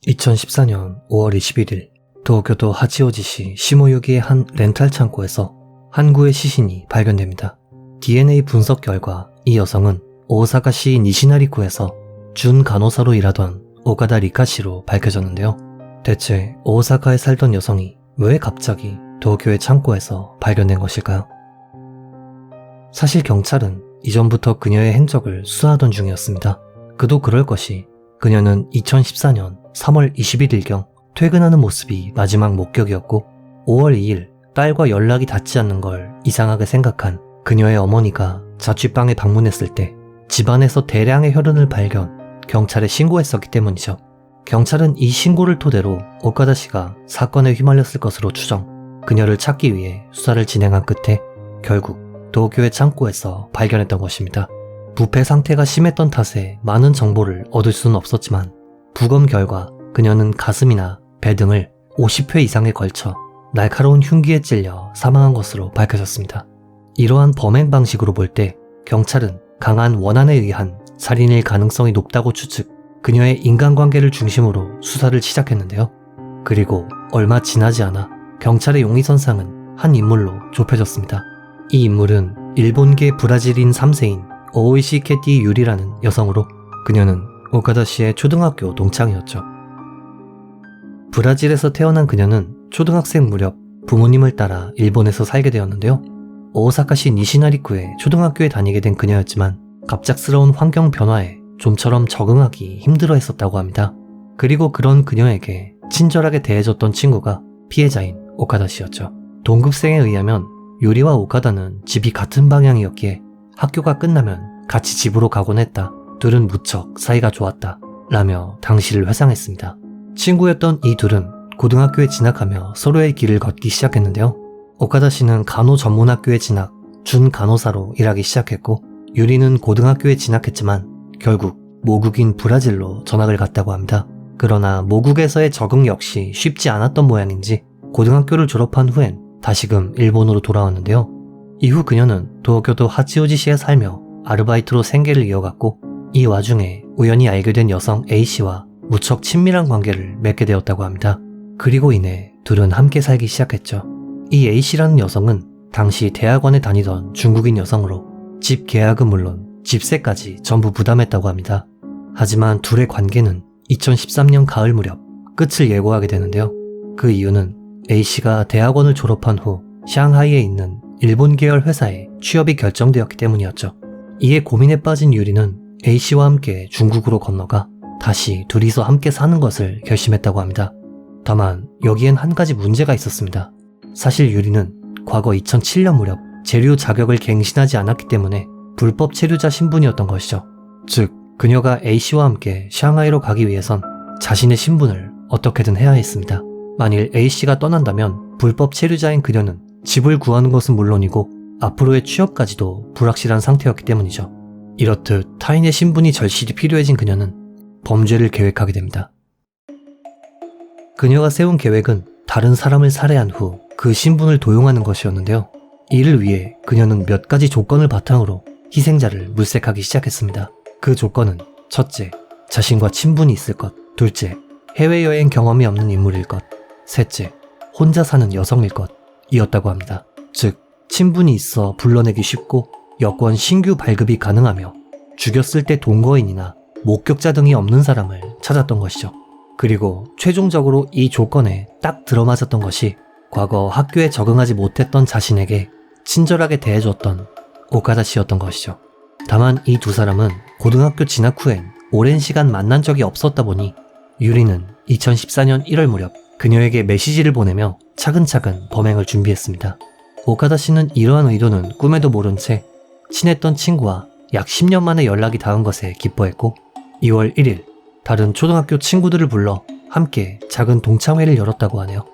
2014년 5월 21일 도쿄도 하치오지시 시모유기의 한 렌탈 창고에서 한 구의 시신이 발견됩니다. DNA 분석 결과 이 여성은 오사카시 니시나리쿠에서 준 간호사로 일하던 오가다 리카씨로 밝혀졌는데요. 대체 오사카에 살던 여성이 왜 갑자기 도쿄의 창고에서 발견된 것일까요? 사실 경찰은 이전부터 그녀의 행적을 수사하던 중이었습니다. 그도 그럴 것이 그녀는 2014년 3월 21일경 퇴근하는 모습이 마지막 목격이었고 5월 2일 딸과 연락이 닿지 않는 걸 이상하게 생각한 그녀의 어머니가 자취방에 방문했을 때 집안에서 대량의 혈흔을 발견, 경찰에 신고했었기 때문이죠. 경찰은 이 신고를 토대로 오카다 씨가 사건에 휘말렸을 것으로 추정, 그녀를 찾기 위해 수사를 진행한 끝에 결국 도쿄의 창고에서 발견했던 것입니다. 부패 상태가 심했던 탓에 많은 정보를 얻을 수는 없었지만 부검 결과 그녀는 가슴이나 배 등을 50회 이상에 걸쳐 날카로운 흉기에 찔려 사망한 것으로 밝혀졌습니다. 이러한 범행 방식으로 볼 때 경찰은 강한 원한에 의한 살인일 가능성이 높다고 추측, 그녀의 인간관계를 중심으로 수사를 시작했는데요. 그리고 얼마 지나지 않아 경찰의 용의선상은 한 인물로 좁혀졌습니다. 이 인물은 일본계 브라질인 3세인 오이시 캐티 유리라는 여성으로 그녀는 오카다 씨의 초등학교 동창이었죠. 브라질에서 태어난 그녀는 초등학생 무렵 부모님을 따라 일본에서 살게 되었는데요. 오사카시 니시나리쿠의 초등학교에 다니게 된 그녀였지만 갑작스러운 환경 변화에 좀처럼 적응하기 힘들어 했었다고 합니다. 그리고 그런 그녀에게 친절하게 대해줬던 친구가 피해자인 오카다 씨였죠. 동급생에 의하면 유리와 오카다는 집이 같은 방향이었기에 학교가 끝나면 같이 집으로 가곤 했다. 둘은 무척 사이가 좋았다. 라며 당시를 회상했습니다. 친구였던 이 둘은 고등학교에 진학하며 서로의 길을 걷기 시작했는데요. 오카다 씨는 간호 전문학교에 진학, 준 간호사로 일하기 시작했고 유리는 고등학교에 진학했지만 결국 모국인 브라질로 전학을 갔다고 합니다. 그러나 모국에서의 적응 역시 쉽지 않았던 모양인지 고등학교를 졸업한 후엔 다시금 일본으로 돌아왔는데요. 이후 그녀는 도쿄도 하치오지시에 살며 아르바이트로 생계를 이어갔고 이 와중에 우연히 알게 된 여성 A씨와 무척 친밀한 관계를 맺게 되었다고 합니다. 그리고 이내 둘은 함께 살기 시작했죠. 이 A씨라는 여성은 당시 대학원에 다니던 중국인 여성으로 집 계약은 물론 집세까지 전부 부담했다고 합니다. 하지만 둘의 관계는 2013년 가을 무렵 끝을 예고하게 되는데요. 그 이유는 A씨가 대학원을 졸업한 후 샹하이에 있는 일본 계열 회사에 취업이 결정되었기 때문이었죠. 이에 고민에 빠진 유리는 A씨와 함께 중국으로 건너가 다시 둘이서 함께 사는 것을 결심했다고 합니다. 다만 여기엔 한 가지 문제가 있었습니다. 사실 유리는 과거 2007년 무렵 체류 자격을 갱신하지 않았기 때문에 불법 체류자 신분이었던 것이죠. 즉 그녀가 A씨와 함께 샹하이로 가기 위해선 자신의 신분을 어떻게든 해야 했습니다. 만일 A씨가 떠난다면 불법 체류자인 그녀는 집을 구하는 것은 물론이고 앞으로의 취업까지도 불확실한 상태였기 때문이죠. 이렇듯 타인의 신분이 절실히 필요해진 그녀는 범죄를 계획하게 됩니다. 그녀가 세운 계획은 다른 사람을 살해한 후 그 신분을 도용하는 것이었는데요. 이를 위해 그녀는 몇 가지 조건을 바탕으로 희생자를 물색하기 시작했습니다. 그 조건은 첫째, 자신과 친분이 있을 것, 둘째, 해외여행 경험이 없는 인물일 것, 셋째, 혼자 사는 여성일 것 이었다고 합니다. 즉, 친분이 있어 불러내기 쉽고 여권 신규 발급이 가능하며 죽였을 때 동거인이나 목격자 등이 없는 사람을 찾았던 것이죠. 그리고 최종적으로 이 조건에 딱 들어맞았던 것이 과거 학교에 적응하지 못했던 자신에게 친절하게 대해줬던 오카다 씨였던 것이죠. 다만 이 두 사람은 고등학교 진학 후엔 오랜 시간 만난 적이 없었다 보니 유리는 2014년 1월 무렵 그녀에게 메시지를 보내며 차근차근 범행을 준비했습니다. 오카다 씨는 이러한 의도는 꿈에도 모른 채 친했던 친구와 약 10년 만에 연락이 닿은 것에 기뻐했고 2월 1일 다른 초등학교 친구들을 불러 함께 작은 동창회를 열었다고 하네요.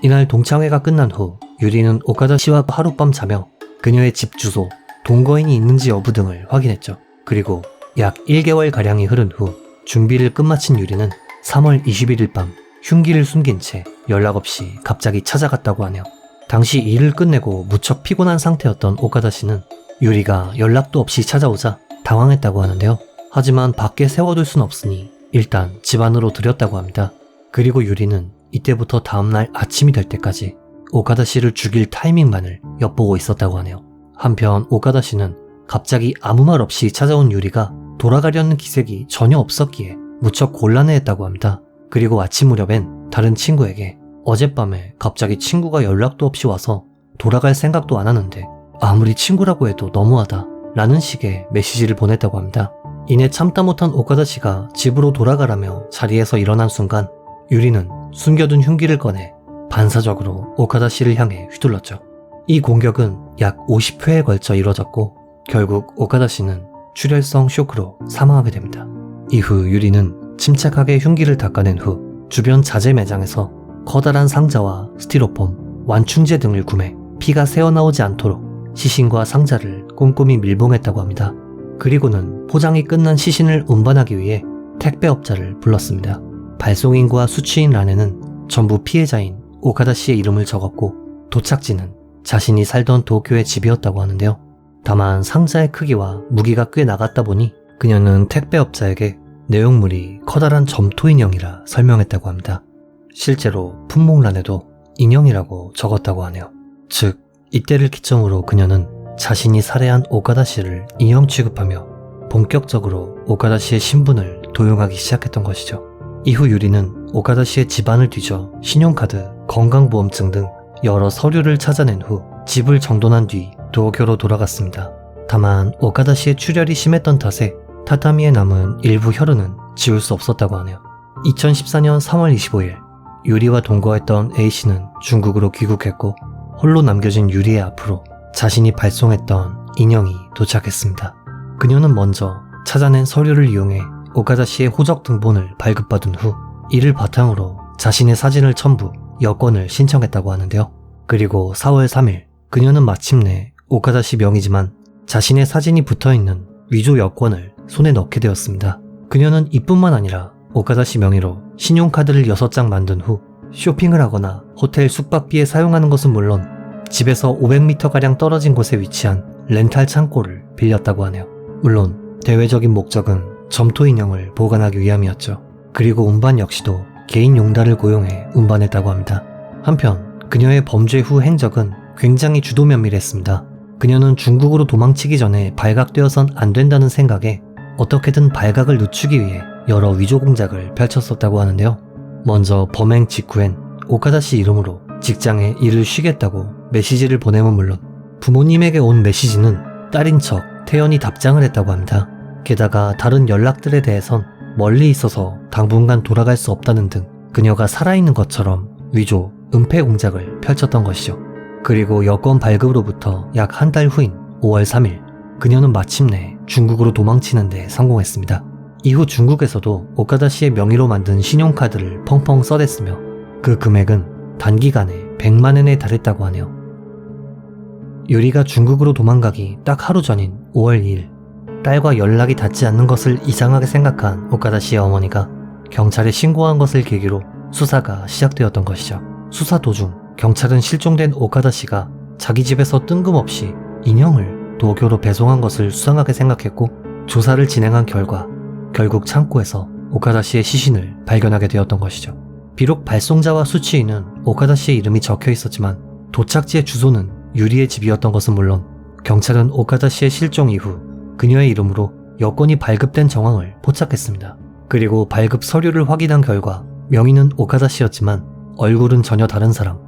이날 동창회가 끝난 후 유리는 오카다 씨와 하룻밤 자며 그녀의 집 주소, 동거인이 있는지 여부 등을 확인했죠. 그리고 약 1개월가량이 흐른 후 준비를 끝마친 유리는 3월 21일 밤 흉기를 숨긴 채 연락 없이 갑자기 찾아갔다고 하네요. 당시 일을 끝내고 무척 피곤한 상태였던 오카다 씨는 유리가 연락도 없이 찾아오자 당황했다고 하는데요. 하지만 밖에 세워둘 순 없으니 일단 집 안으로 들였다고 합니다. 그리고 유리는 이때부터 다음날 아침이 될 때까지 오카다 씨를 죽일 타이밍만을 엿보고 있었다고 하네요. 한편 오카다 씨는 갑자기 아무 말 없이 찾아온 유리가 돌아가려는 기색이 전혀 없었기에 무척 곤란해했다고 합니다. 그리고 아침 무렵엔 다른 친구에게 어젯밤에 갑자기 친구가 연락도 없이 와서 돌아갈 생각도 안 하는데 아무리 친구라고 해도 너무하다 라는 식의 메시지를 보냈다고 합니다. 이내 참다 못한 오카다 씨가 집으로 돌아가라며 자리에서 일어난 순간 유리는 숨겨둔 흉기를 꺼내 반사적으로 오카다 씨를 향해 휘둘렀죠. 이 공격은 약 50회에 걸쳐 이뤄졌고 결국 오카다 씨는 출혈성 쇼크로 사망하게 됩니다. 이후 유리는 침착하게 흉기를 닦아낸 후 주변 자재 매장에서 커다란 상자와 스티로폼, 완충제 등을 구매, 피가 새어나오지 않도록 시신과 상자를 꼼꼼히 밀봉했다고 합니다. 그리고는 포장이 끝난 시신을 운반하기 위해 택배업자를 불렀습니다. 발송인과 수취인란에는 전부 피해자인 오카다 씨의 이름을 적었고 도착지는 자신이 살던 도쿄의 집이었다고 하는데요. 다만 상자의 크기와 무기가 꽤 나갔다 보니 그녀는 택배업자에게 내용물이 커다란 점토 인형이라 설명했다고 합니다. 실제로 품목란에도 인형이라고 적었다고 하네요. 즉 이때를 기점으로 그녀는 자신이 살해한 오카다 씨를 인형 취급하며 본격적으로 오카다 씨의 신분을 도용하기 시작했던 것이죠. 이후 유리는 오카다 씨의 집안을 뒤져 신용카드, 건강보험증 등 여러 서류를 찾아낸 후 집을 정돈한 뒤 도쿄로 돌아갔습니다. 다만 오카다 씨의 출혈이 심했던 탓에 타타미에 남은 일부 혈흔은 지울 수 없었다고 하네요. 2014년 3월 25일 유리와 동거했던 A씨는 중국으로 귀국했고 홀로 남겨진 유리의 앞으로 자신이 발송했던 인형이 도착했습니다. 그녀는 먼저 찾아낸 서류를 이용해 오카다 씨의 호적 등본을 발급받은 후 이를 바탕으로 자신의 사진을 첨부, 여권을 신청했다고 하는데요. 그리고 4월 3일 그녀는 마침내 오카다 씨 명의지만 자신의 사진이 붙어있는 위조 여권을 손에 넣게 되었습니다. 그녀는 이뿐만 아니라 오카다 씨 명의로 신용카드를 6장 만든 후 쇼핑을 하거나 호텔 숙박비에 사용하는 것은 물론 집에서 500m가량 떨어진 곳에 위치한 렌탈 창고를 빌렸다고 하네요. 물론 대외적인 목적은 점토 인형을 보관하기 위함이었죠. 그리고 운반 역시도 개인 용달을 고용해 운반했다고 합니다. 한편 그녀의 범죄 후 행적은 굉장히 주도면밀했습니다. 그녀는 중국으로 도망치기 전에 발각되어선 안 된다는 생각에 어떻게든 발각을 늦추기 위해 여러 위조 공작을 펼쳤었다고 하는데요. 먼저 범행 직후엔 오카다 씨 이름으로 직장에 일을 쉬겠다고 메시지를 보내면 물론 부모님에게 온 메시지는 딸인 척 태연히 답장을 했다고 합니다. 게다가 다른 연락들에 대해선 멀리 있어서 당분간 돌아갈 수 없다는 등 그녀가 살아있는 것처럼 위조, 은폐 공작을 펼쳤던 것이죠. 그리고 여권 발급으로부터 약 한 달 후인 5월 3일 그녀는 마침내 중국으로 도망치는 데 성공했습니다. 이후 중국에서도 오카다 씨의 명의로 만든 신용카드를 펑펑 써댔으며 그 금액은 단기간에 100만엔에 달했다고 하네요. 유리가 중국으로 도망가기 딱 하루 전인 5월 2일 딸과 연락이 닿지 않는 것을 이상하게 생각한 오카다 씨의 어머니가 경찰에 신고한 것을 계기로 수사가 시작되었던 것이죠. 수사 도중 경찰은 실종된 오카다 씨가 자기 집에서 뜬금없이 인형을 도쿄로 배송한 것을 수상하게 생각했고 조사를 진행한 결과 결국 창고에서 오카다 씨의 시신을 발견하게 되었던 것이죠. 비록 발송자와 수취인은 오카다 씨의 이름이 적혀 있었지만 도착지의 주소는 유리의 집이었던 것은 물론 경찰은 오카다 씨의 실종 이후 그녀의 이름으로 여권이 발급된 정황을 포착했습니다. 그리고 발급 서류를 확인한 결과 명의는 오카다 씨였지만 얼굴은 전혀 다른 사람,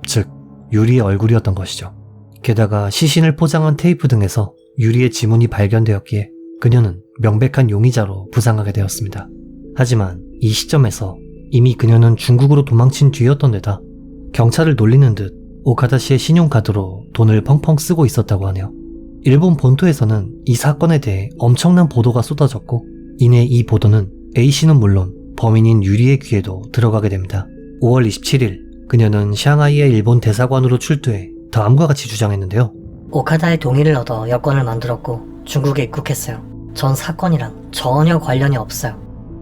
즉 유리의 얼굴이었던 것이죠. 게다가 시신을 포장한 테이프 등에서 유리의 지문이 발견되었기에 그녀는 명백한 용의자로 부상하게 되었습니다. 하지만 이 시점에서 이미 그녀는 중국으로 도망친 뒤였던 데다 경찰을 놀리는 듯 오카다 씨의 신용카드로 돈을 펑펑 쓰고 있었다고 하네요. 일본 본토에서는 이 사건에 대해 엄청난 보도가 쏟아졌고 이내 이 보도는 A씨는 물론 범인인 유리의 귀에도 들어가게 됩니다. 5월 27일 그녀는 샹하이의 일본 대사관으로 출두해 다음과 같이 주장했는데요. 오카다의 동의를 얻어 여권을 만들었고 중국에 입국했어요. 전 사건이랑 전혀 관련이 없어요.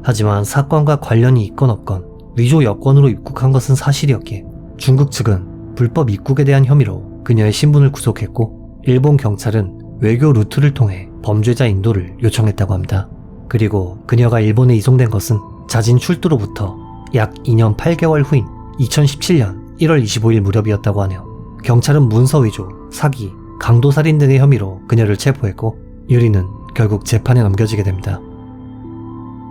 하지만 사건과 관련이 있건 없건 위조 여권으로 입국한 것은 사실이었기에 중국 측은 불법 입국에 대한 혐의로 그녀의 신분을 구속했고 일본 경찰은 외교 루트를 통해 범죄자 인도를 요청했다고 합니다. 그리고 그녀가 일본에 이송된 것은 자진 출두로부터 약 2년 8개월 후인 2017년 1월 25일 무렵이었다고 하네요. 경찰은 문서 위조, 사기, 강도살인 등의 혐의로 그녀를 체포했고 유리는 결국 재판에 넘겨지게 됩니다.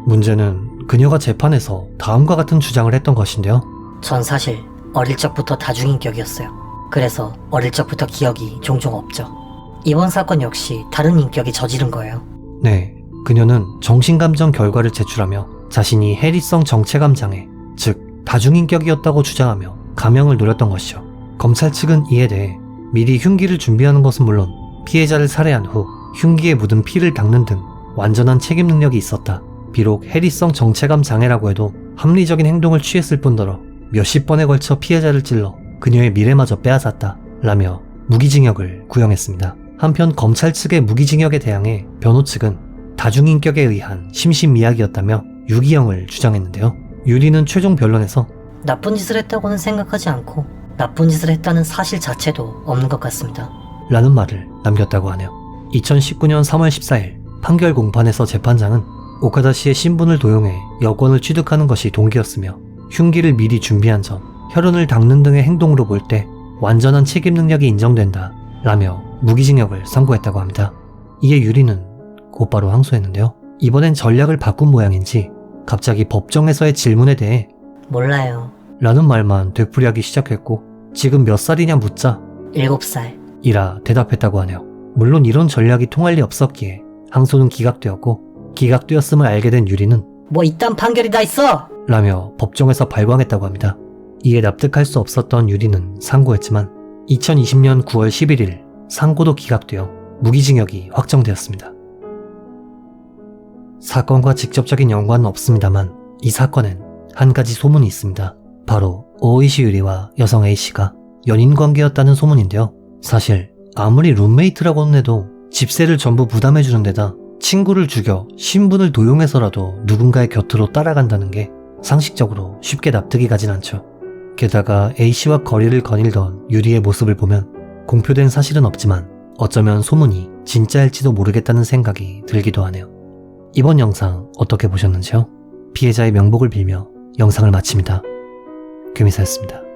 문제는 그녀가 재판에서 다음과 같은 주장을 했던 것인데요. 전 사실 어릴 적부터 다중인격이었어요. 그래서 어릴 적부터 기억이 종종 없죠. 이번 사건 역시 다른 인격이 저지른 거예요. 네, 그녀는 정신감정 결과를 제출하며 자신이 해리성 정체감 장애, 즉 다중인격이었다고 주장하며 감형을 노렸던 것이죠. 검찰 측은 이에 대해 미리 흉기를 준비하는 것은 물론 피해자를 살해한 후 흉기에 묻은 피를 닦는 등 완전한 책임 능력이 있었다. 비록 해리성 정체감 장애라고 해도 합리적인 행동을 취했을 뿐더러 몇십 번에 걸쳐 피해자를 찔러 그녀의 미래마저 빼앗았다 라며 무기징역을 구형했습니다. 한편 검찰 측의 무기징역에 대항해 변호 측은 다중인격에 의한 심신미약이었다며 유기형을 주장했는데요. 유리는 최종 변론에서 나쁜 짓을 했다고는 생각하지 않고 나쁜 짓을 했다는 사실 자체도 없는 것 같습니다. 라는 말을 남겼다고 하네요. 2019년 3월 14일 판결 공판에서 재판장은 오카다 씨의 신분을 도용해 여권을 취득하는 것이 동기였으며 흉기를 미리 준비한 점, 혈흔을 닦는 등의 행동으로 볼 때 완전한 책임 능력이 인정된다 라며 무기징역을 선고했다고 합니다. 이에 유리는 곧바로 항소했는데요. 이번엔 전략을 바꾼 모양인지 갑자기 법정에서의 질문에 대해 몰라요. 라는 말만 되풀이하기 시작했고 지금 몇 살이냐 묻자 7살. 이라 대답했다고 하네요. 물론 이런 전략이 통할 리 없었기에 항소는 기각되었고 기각되었음을 알게 된 유리는 뭐 이딴 판결이 다 있어! 라며 법정에서 발광했다고 합니다. 이에 납득할 수 없었던 유리는 상고했지만 2020년 9월 11일 상고도 기각되어 무기징역이 확정되었습니다. 사건과 직접적인 연관은 없습니다만 이 사건엔 한 가지 소문이 있습니다. 바로 오이시 유리와 여성 A씨가 연인관계였다는 소문인데요. 사실 아무리 룸메이트라고는 해도 집세를 전부 부담해주는 데다 친구를 죽여 신분을 도용해서라도 누군가의 곁으로 따라간다는 게 상식적으로 쉽게 납득이 가진 않죠. 게다가 A씨와 거리를 거닐던 유리의 모습을 보면 공표된 사실은 없지만 어쩌면 소문이 진짜일지도 모르겠다는 생각이 들기도 하네요. 이번 영상 어떻게 보셨는지요? 피해자의 명복을 빌며 영상을 마칩니다. 금이사였습니다.